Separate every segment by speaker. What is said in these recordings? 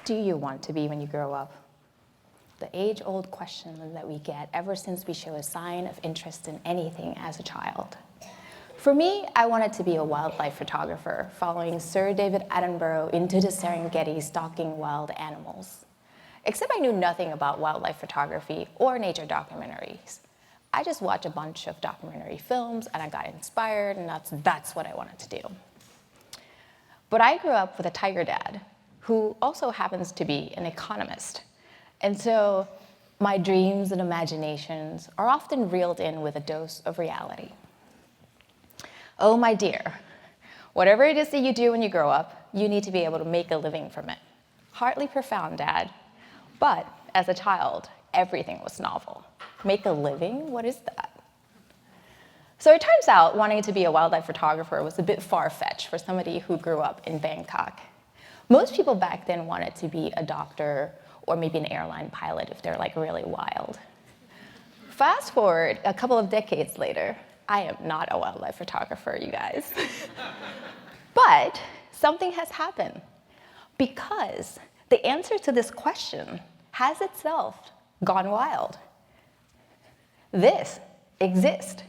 Speaker 1: do you want to be when you grow up? The age-old question that we get ever since we show a sign of interest in anything as a child. For me, I wanted to be a wildlife photographer, following Sir David Attenborough into the Serengeti stalking wild animals. Except I knew nothing about wildlife photography or nature documentaries. I just watched a bunch of documentary films and I got inspired, and that's what I wanted to do. But I grew up with a tiger dad who also happens to be an economist. And so my dreams and imaginations are often reeled in with a dose of reality. Oh, my dear, whatever it is that you do when you grow up, you need to be able to make a living from it. Hardly profound, Dad. But as a child, everything was novel. Make a living? What is that? So it turns out wanting to be a wildlife photographer was a bit far-fetched for somebody who grew up in Bangkok. Most people back then wanted to be a doctor or maybe an airline pilot if they're like really wild. Fast forward a couple of decades later, I am not a wildlife photographer, you guys. But something has happened, because the answer to this question has itself gone wild. This exists.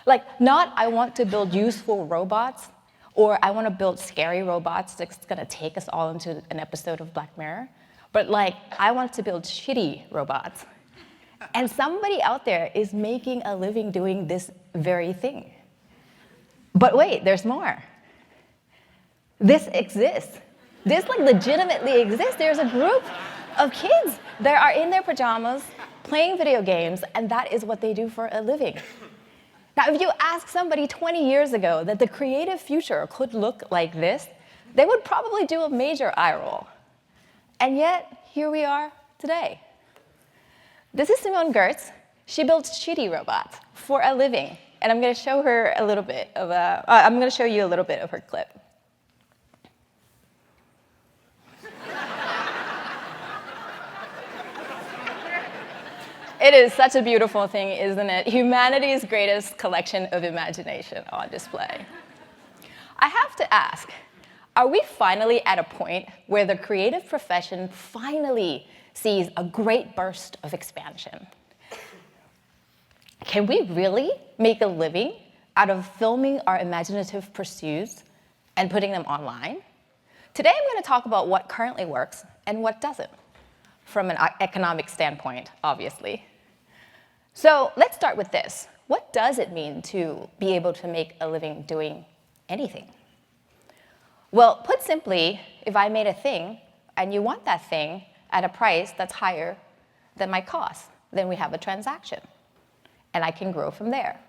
Speaker 1: Like, not I want to build useful robots, or I want to build scary robots that's gonna take us all into an episode of Black Mirror, but like, I want to build shitty robots. And somebody out there is making a living doing this very thing. But wait, there's more. This exists. This like legitimately exists. There's a group of kids that are in their pajamas playing video games, and that is what they do for a living. Now, if you ask somebody 20 years ago that the creative future could look like this, they would probably do a major eye roll. And yet, here we are today. This is Simone Gertz. She builds shitty robots for a living, and I'm going to show her a little bit of I'm going to show you a little bit of her clip. It is such a beautiful thing, isn't it? Humanity's greatest collection of imagination on display. I have to ask, are we finally at a point where the creative profession finally sees a great burst of expansion? Can we really make a living out of filming our imaginative pursuits and putting them online? Today I'm going to talk about what currently works and what doesn't, from an economic standpoint, obviously. So let's start with this. What does it mean to be able to make a living doing anything? Well, put simply, if I made a thing and you want that thing at a price that's higher than my cost, then we have a transaction, and I can grow from there.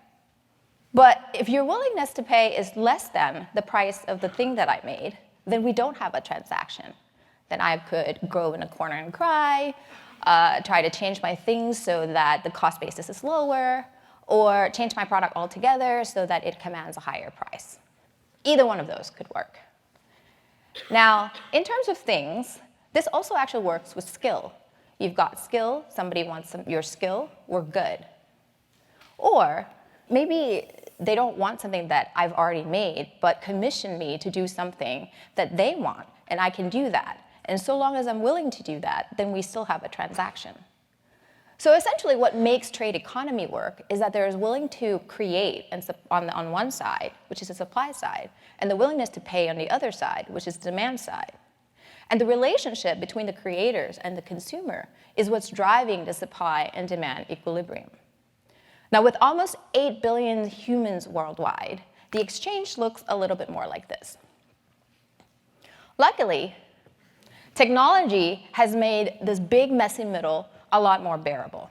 Speaker 1: But if your willingness to pay is less than the price of the thing that I made, then we don't have a transaction. Then I could grow in a corner and cry, try to change my things so that the cost basis is lower, or change my product altogether so that it commands a higher price. Either one of those could work. Now, in terms of things, this also actually works with skill. You've got skill, somebody wants your skill, we're good. Or maybe they don't want something that I've already made, but commission me to do something that they want, and I can do that. And so long as I'm willing to do that, then we still have a transaction. So essentially what makes trade economy work is that there is willing to create on one side, which is the supply side, and the willingness to pay on the other side, which is the demand side. And the relationship between the creators and the consumer is what's driving the supply and demand equilibrium. Now, with almost 8 billion humans worldwide, the exchange looks a little bit more like this. Luckily, technology has made this big, messy middle a lot more bearable.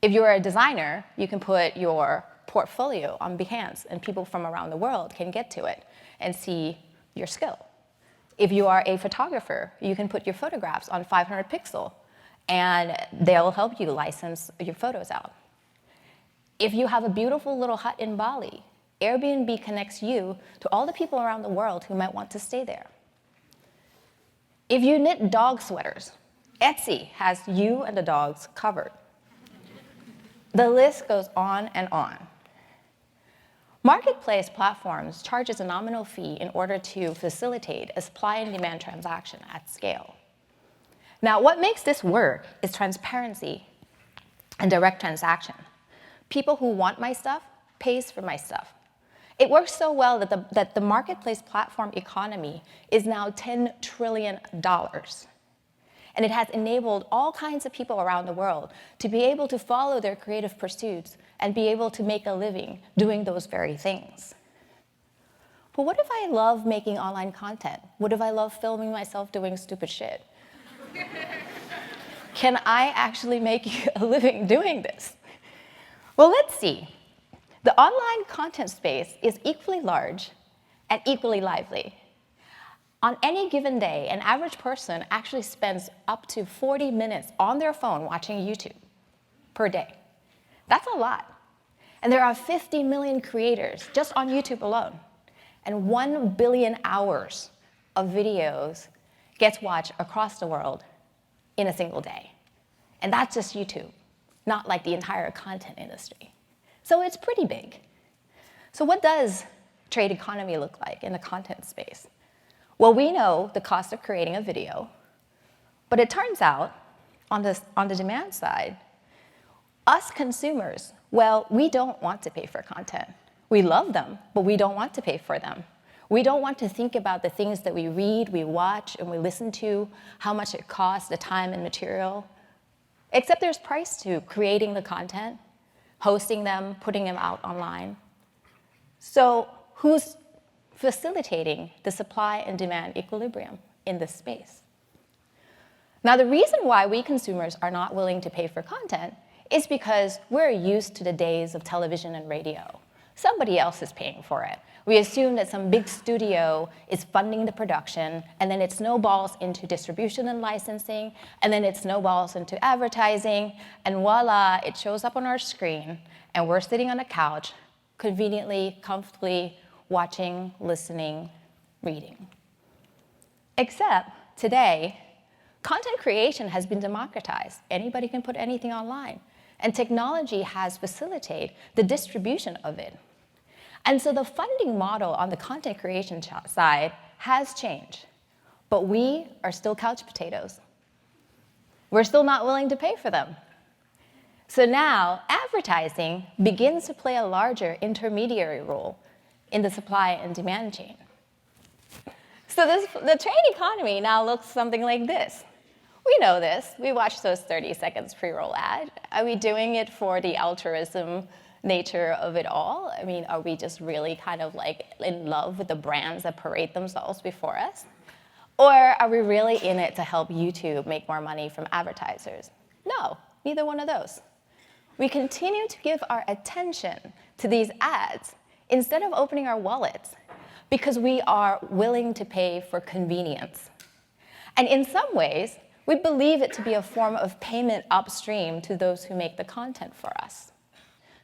Speaker 1: If you're a designer, you can put your portfolio on Behance, and people from around the world can get to it and see your skill. If you are a photographer, you can put your photographs on 500 pixel, and they'll help you license your photos out. If you have a beautiful little hut in Bali, Airbnb connects you to all the people around the world who might want to stay there. If you knit dog sweaters, Etsy has you and the dogs covered. The list goes on and on. Marketplace platforms charges a nominal fee in order to facilitate a supply and demand transaction at scale. Now, what makes this work is transparency and direct transaction. People who want my stuff pays for my stuff. It works so well that the marketplace platform economy is now $10 trillion. And it has enabled all kinds of people around the world to be able to follow their creative pursuits and be able to make a living doing those very things. But what if I love making online content? What if I love filming myself doing stupid shit? Can I actually make a living doing this? Well, let's see. The online content space is equally large and equally lively. On any given day, an average person actually spends up to 40 minutes on their phone watching YouTube per day. That's a lot. And there are 50 million creators just on YouTube alone. And 1 billion hours of videos gets watched across the world in a single day. And that's just YouTube, not like the entire content industry. So it's pretty big. So what does trade economy look like in the content space? Well, we know the cost of creating a video, but it turns out on the demand side, us consumers, well, we don't want to pay for content. We love them, but we don't want to pay for them. We don't want to think about the things that we read, we watch, and we listen to, how much it costs, the time and material. Except there's price to creating the content, hosting them, putting them out online. So who's facilitating the supply and demand equilibrium in this space? Now, the reason why we consumers are not willing to pay for content is because we're used to the days of television and radio. Somebody else is paying for it. We assume that some big studio is funding the production, and then it snowballs into distribution and licensing, and then it snowballs into advertising, and voila, it shows up on our screen, and we're sitting on a couch, conveniently, comfortably watching, listening, reading. Except today, content creation has been democratized. Anybody can put anything online. And technology has facilitated the distribution of it. And so the funding model on the content creation side has changed. But we are still couch potatoes. We're still not willing to pay for them. So now advertising begins to play a larger intermediary role in the supply and demand chain. So the trade economy now looks something like this. We know this. We watch those 30 seconds pre-roll ad. Are we doing it for the altruism nature of it all? I mean, are we just really kind of like in love with the brands that parade themselves before us? Or are we really in it to help YouTube make more money from advertisers? No, neither one of those. We continue to give our attention to these ads instead of opening our wallets because we are willing to pay for convenience. And in some ways, we believe it to be a form of payment upstream to those who make the content for us.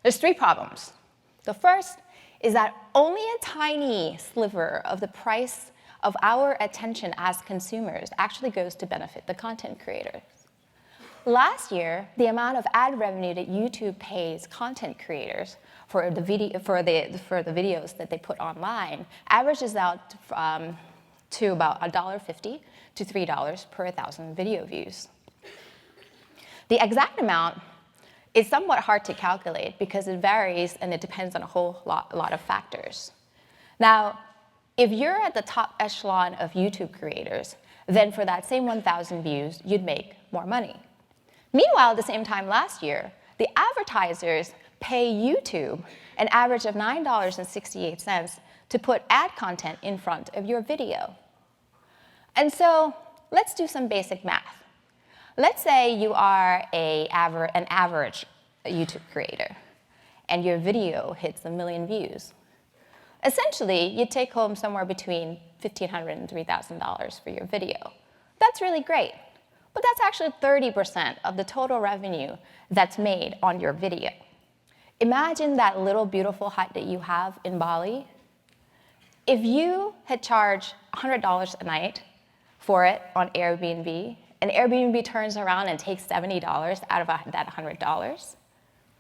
Speaker 1: There's 3 problems. The first is that only a tiny sliver of the price of our attention as consumers actually goes to benefit the content creators. Last year, the amount of ad revenue that YouTube pays content creators for the videos that they put online averages out to about $1.50 to $3 per 1,000 video views. The exact amount is somewhat hard to calculate because it varies and it depends on a whole lot of factors. Now, if you're at the top echelon of YouTube creators, then for that same 1,000 views, you'd make more money. Meanwhile, at the same time last year, the advertisers pay YouTube an average of $9.68 to put ad content in front of your video. And so let's do some basic math. Let's say you are an average YouTube creator, and your video hits 1 million views. Essentially, you take home somewhere between $1,500 and $3,000 for your video. That's really great, but that's actually 30% of the total revenue that's made on your video. Imagine that little beautiful hut that you have in Bali. If you had charged $100 a night for it on Airbnb, and Airbnb turns around and takes $70 out of that $100,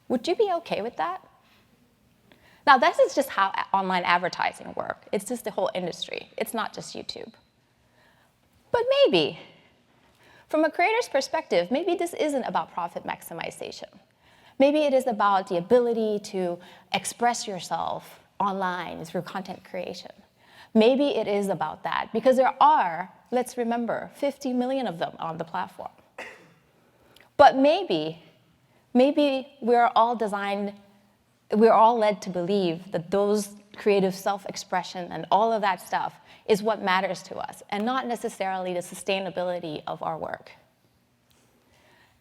Speaker 1: would you be okay with that? Now, this is just how online advertising works. It's just the whole industry. It's not just YouTube. But maybe, From a creator's perspective, maybe this isn't about profit maximization. Maybe it is about the ability to express yourself online through content creation. Maybe it is about that, because there are, let's remember, 50 million of them on the platform. But maybe we're all led to believe that those creative self-expression and all of that stuff is what matters to us, and not necessarily the sustainability of our work.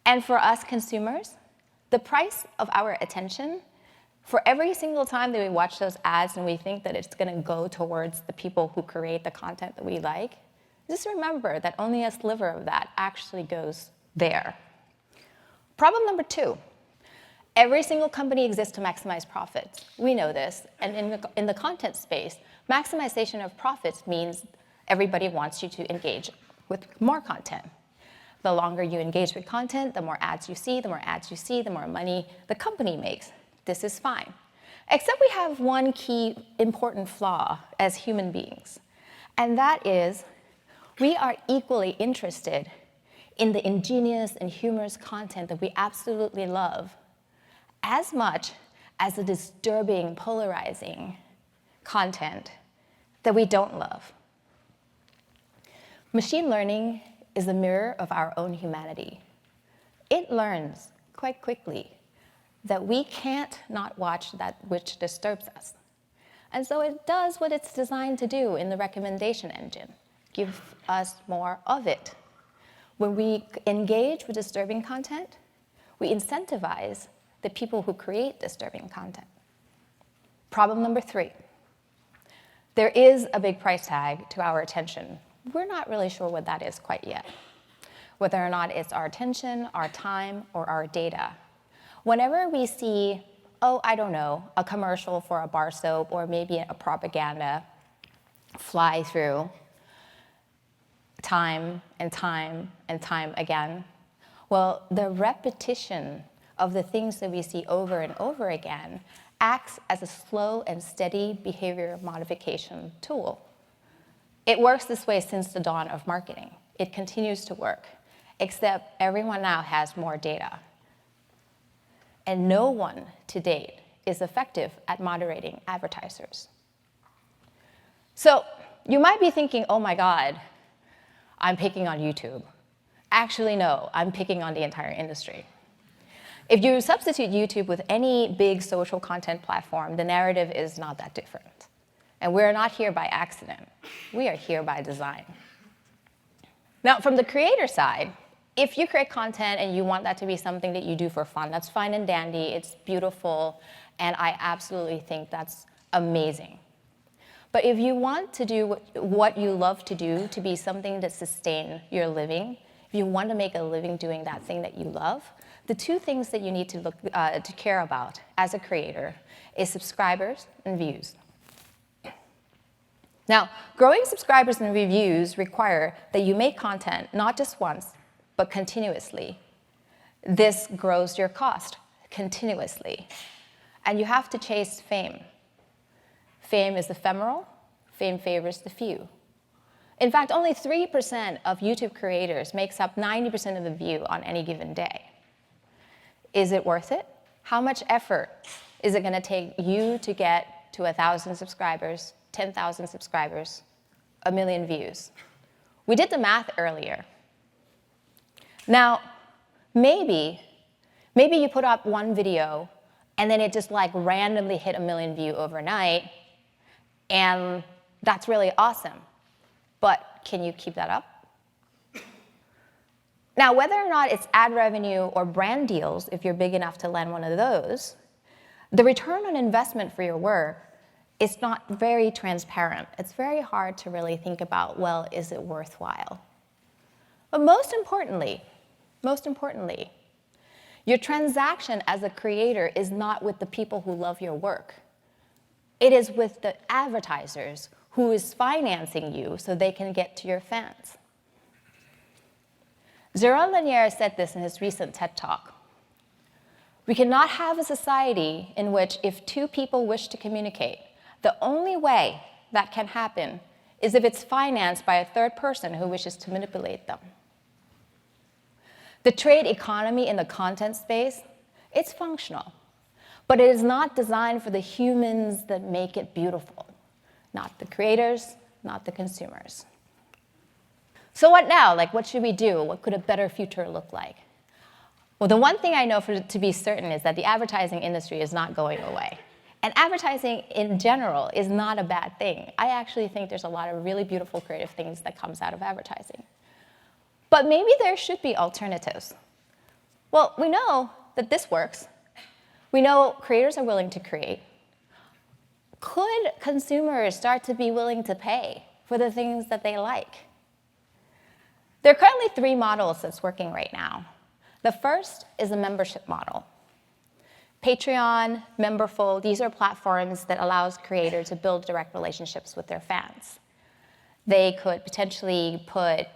Speaker 1: And for us consumers, the price of our attention, for every single time that we watch those ads and we think that it's going to go towards the people who create the content that we like, just remember that only a sliver of that actually goes there. Problem number 2. Every single company exists to maximize profits. We know this. And in the content space, maximization of profits means everybody wants you to engage with more content. The longer you engage with content, the more ads you see, the more money the company makes. This is fine. Except we have one key important flaw as human beings. And that is, we are equally interested in the ingenious and humorous content that we absolutely love, as much as the disturbing, polarizing content that we don't love. Machine learning is a mirror of our own humanity. It learns quite quickly that we can't not watch that which disturbs us. And so it does what it's designed to do in the recommendation engine, give us more of it. When we engage with disturbing content, we incentivize the people who create disturbing content. Problem number 3. There is a big price tag to our attention. We're not really sure what that is quite yet. Whether or not it's our attention, our time, or our data. Whenever we see, I don't know, a commercial for a bar soap or maybe a propaganda fly through time and time and time again, well, the repetition of the things that we see over and over again acts as a slow and steady behavior modification tool. It works this way since the dawn of marketing. It continues to work, except everyone now has more data. And no one to date is effective at moderating advertisers. So you might be thinking, oh my God, I'm picking on YouTube. Actually, no, I'm picking on the entire industry. If you substitute YouTube with any big social content platform, the narrative is not that different. And we're not here by accident. We are here by design. Now, from the creator side, if you create content and you want that to be something that you do for fun, that's fine and dandy, it's beautiful, and I absolutely think that's amazing. But if you want to do what you love to do to be something that sustains your living, if you want to make a living doing that thing that you love, the 2 things that you need to care about as a creator is subscribers and views. Now, growing subscribers and reviews require that you make content not just once, but continuously. This grows your cost continuously. And you have to chase fame. Fame is ephemeral. Fame favors the few. In fact, only 3% of YouTube creators makes up 90% of the view on any given day. Is it worth it? How much effort is it going to take you to get to 1,000 subscribers, 10,000 subscribers, 1 million views? We did the math earlier. Now, maybe you put up one video and then it just like randomly hit 1 million views overnight, and that's really awesome. But can you keep that up? Now, whether or not it's ad revenue or brand deals, if you're big enough to land one of those, the return on investment for your work is not very transparent. It's very hard to really think about, well, is it worthwhile? But most importantly, your transaction as a creator is not with the people who love your work. It is with the advertisers who is financing you so they can get to your fans. Gerard Lanier said this in his recent TED Talk. We cannot have a society in which if 2 people wish to communicate, the only way that can happen is if it's financed by a third person who wishes to manipulate them. The trade economy in the content space, it's functional, but it is not designed for the humans that make it beautiful, not the creators, not the consumers. So what now? Like, what should we do? What could a better future look like? Well, the one thing I know to be certain is that the advertising industry is not going away. And advertising in general is not a bad thing. I actually think there's a lot of really beautiful creative things that comes out of advertising. But maybe there should be alternatives. Well, we know that this works. We know creators are willing to create. Could consumers start to be willing to pay for the things that they like? There are currently 3 models that's working right now. The first is a membership model. Patreon, Memberful, these are platforms that allows creators to build direct relationships with their fans. They could potentially put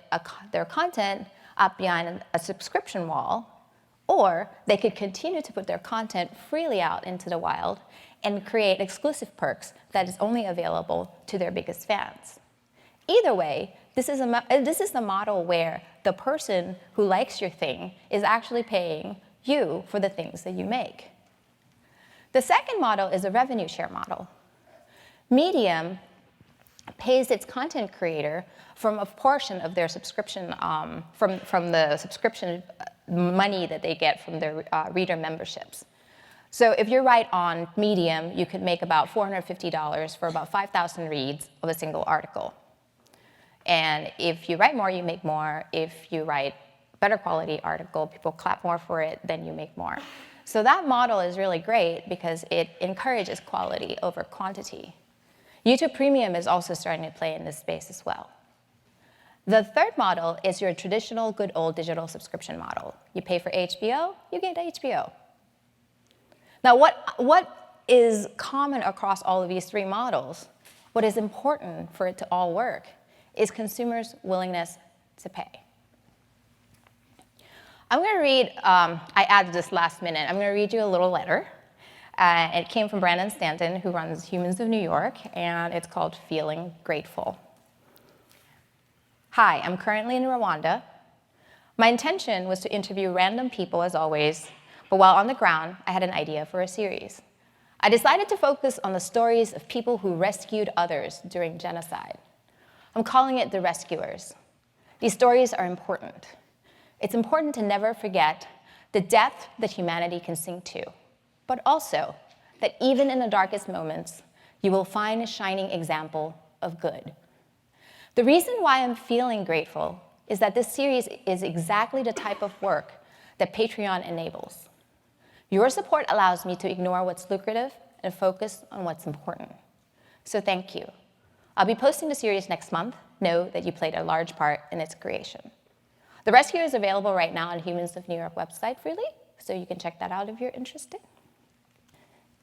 Speaker 1: their content up behind a subscription wall, or they could continue to put their content freely out into the wild and create exclusive perks that is only available to their biggest fans. Either way, this is the model where the person who likes your thing is actually paying you for the things that you make. The second model is a revenue share model. Medium pays its content creator from a portion of their subscription, from the subscription money that they get from their reader memberships. So if you write on Medium, you could make about $450 for about 5,000 reads of a single article. And if you write more, you make more. If you write better quality article, people clap more for it, then you make more. So that model is really great because it encourages quality over quantity. YouTube Premium is also starting to play in this space as well. The third model is your traditional good old digital subscription model. You pay for HBO, you get HBO. Now, what is common across all of these 3 models, what is important for it to all work, is consumers' willingness to pay. I'm going to read, I added this last minute, I'm going to read you a little letter. It came from Brandon Stanton, who runs Humans of New York, and it's called Feeling Grateful. Hi, I'm currently in Rwanda. My intention was to interview random people, as always, but while on the ground, I had an idea for a series. I decided to focus on the stories of people who rescued others during genocide. I'm calling it The Rescuers. These stories are important. It's important to never forget the depth that humanity can sink to, but also that even in the darkest moments, you will find a shining example of good. The reason why I'm feeling grateful is that this series is exactly the type of work that Patreon enables. Your support allows me to ignore what's lucrative and focus on what's important. So thank you. I'll be posting the series next month. Know that you played a large part in its creation. The Rescue is available right now on Humans of New York website freely, so you can check that out if you're interested.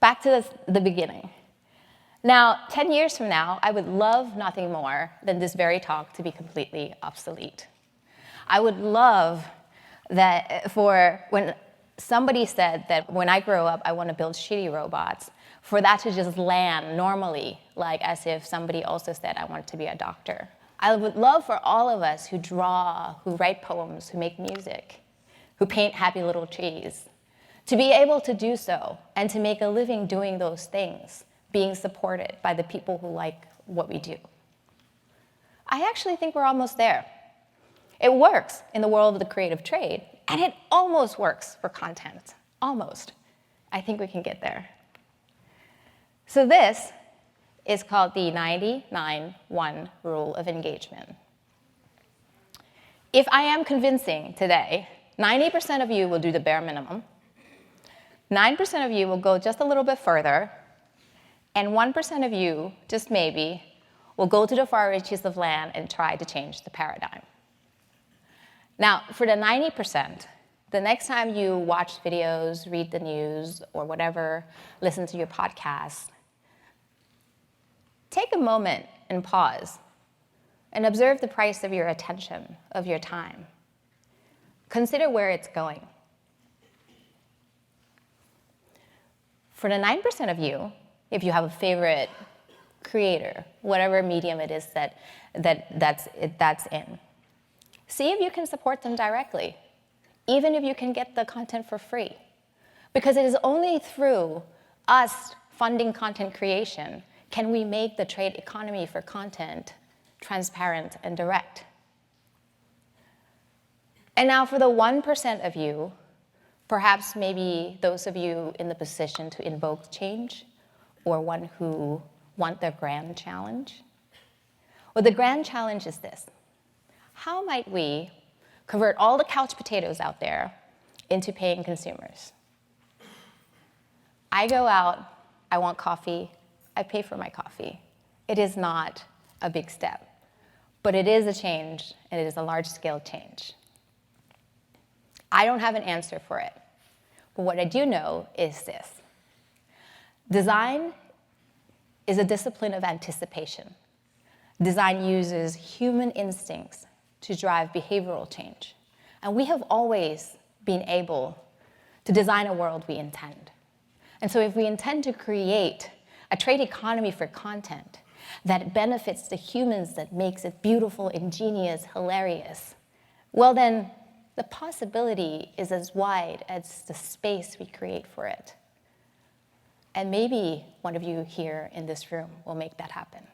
Speaker 1: Back to the beginning. Now, 10 years from now, I would love nothing more than this very talk to be completely obsolete. I would love that for when somebody said that when I grow up, I want to build shitty robots, for that to just land normally, like as if somebody also said I want to be a doctor. I would love for all of us who draw, who write poems, who make music, who paint happy little trees, to be able to do so and to make a living doing those things, being supported by the people who like what we do. I actually think we're almost there. It works in the world of the creative trade, and it almost works for content. Almost. I think we can get there. So this is called the 99-1 rule of engagement. If I am convincing today, 90% of you will do the bare minimum, 9% of you will go just a little bit further, and 1% of you, just maybe, will go to the far reaches of land and try to change the paradigm. Now, for the 90%, the next time you watch videos, read the news, or whatever, listen to your podcast, take a moment and pause and observe the price of your attention, of your time. Consider where it's going. For the 9% of you, if you have a favorite creator, whatever medium it is that's in, see if you can support them directly. even if you can get the content for free. Because it is only through us funding content creation can we make the trade economy for content transparent and direct. And now for the 1% of you, perhaps maybe those of you in the position to invoke change, or one who want the grand challenge. Well, the grand challenge is this. How might we convert all the couch potatoes out there into paying consumers? I go out, I want coffee, I pay for my coffee. It is not a big step, but it is a change, and it is a large-scale change. I don't have an answer for it, but what I do know is this. Design is a discipline of anticipation. Design uses human instincts to drive behavioral change, and we have always been able to design a world we intend. And so if we intend to create a trade economy for content that benefits the humans, that makes it beautiful, ingenious, hilarious, well then, the possibility is as wide as the space we create for it. And maybe one of you here in this room will make that happen.